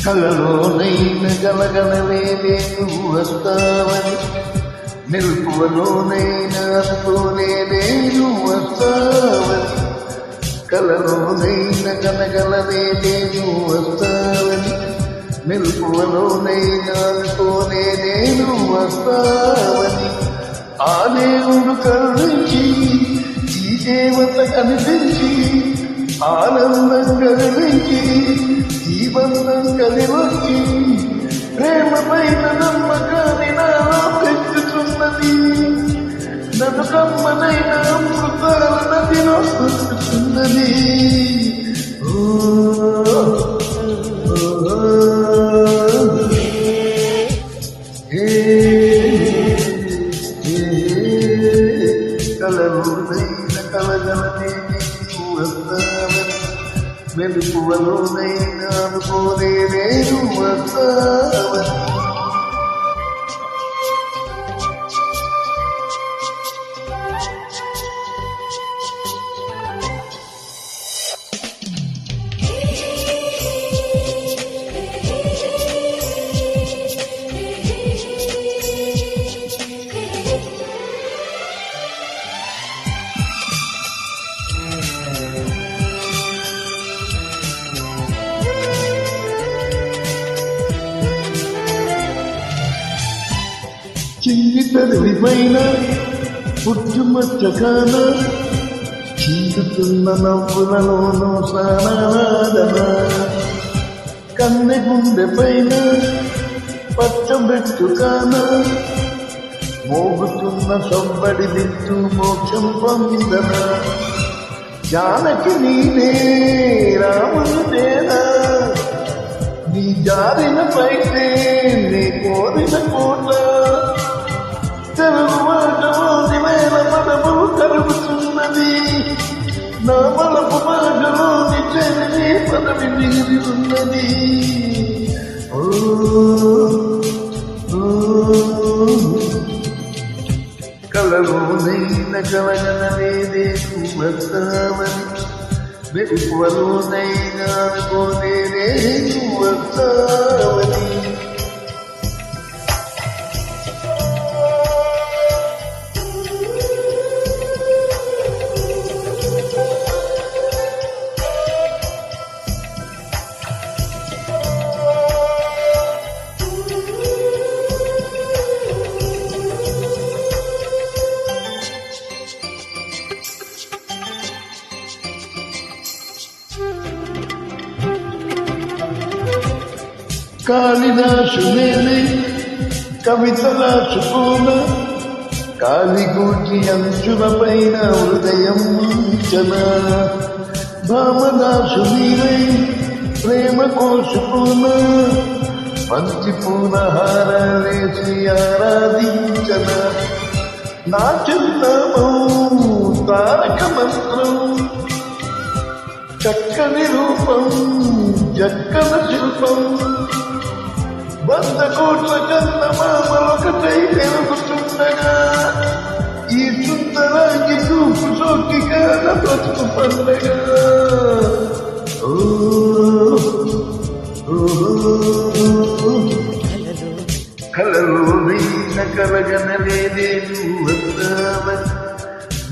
కలలోనైన గలగలవే నేను వస్తావని, మెలకువలోనైనా అనుకోనే నేను వస్తావని, కలలోనైన గలగలవే నేను వస్తావని, మెలకువలోనైనా అనుకోనే నేను వస్తావని, ఆ దేవుడు కరుణించి ఈ దేవత కనిపించి ఆనందం కలిగించి ఈ బంధం కలివచ్చి ప్రేమ పైన నమ్మకాన్ని నాలో పెంచుతున్నది. నన్ను కమ్మనైన అమృతాల నదిలో పెంచుతున్నది. కలలోనైన కలగలనే వస్తావని, మెలకువలోనైనా అనుకోనే నేను వస్తావని. చిన్ని తల్లి పైన పుట్టుమచ్చకాన చీరుతున్న నవ్వులలోనూ సానాదన, కన్నె గుండె పైన పచ్చబెట్టుకాన మోగుతున్న సొబ్బడి దిట్టు మోక్షం పొందన. జానకి నీనే రాముని నేనా, నీ జారిన పైతే నీ కోరిన కోట, తెలుగు మాటలోని వేల పదములు కలుగుతున్నది. నా మలపు మాటలోని చెల్లి పదవి మిగిలి ఉన్నది. కలలోనైన కలగలనేదే వస్తావని, మెలకువలోనైనా అనుకోనే నేను వస్తావని. కాళిదాసునేనే కవిత రాసుకోన, కాలిగూటి అంచుల పైన హృదయం ముంచన, భామదాసు నీవై ప్రేమ కోసుకోన, మంచి పూలహారేసి ఆరాధించన. నా చందమం తారక మంత్రం, చక్కని రూపం జక్కన శిల్పం, 100 కోట్ల కన్న మామలొకటై పెరుగుతుండగా, ఈ సుందరాంగి చూపు సోకిగా బ్రతుకు పండగా. కలలోనైన కలగనలేదే వస్తావని,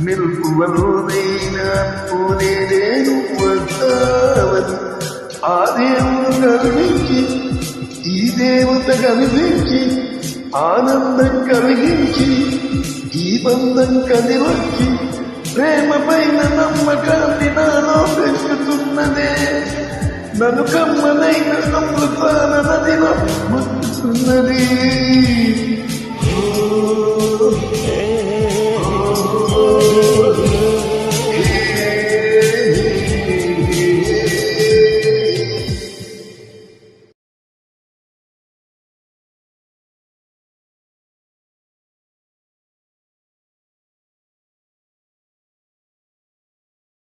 మెలకువలోనైనా అనుకోనే నేను వస్తావని, ఆ దేవుడు కరుణించి ఈ దేవత కనిపించి ఆనందం కలిగించి ఈ బంధం కలివచ్చి ప్రేమ పైన నమ్మకాన్ని నాలో పెంచుతున్నదే. నన్ను కమ్మనైన అమృతాల నదిలో ముంచుతున్నది.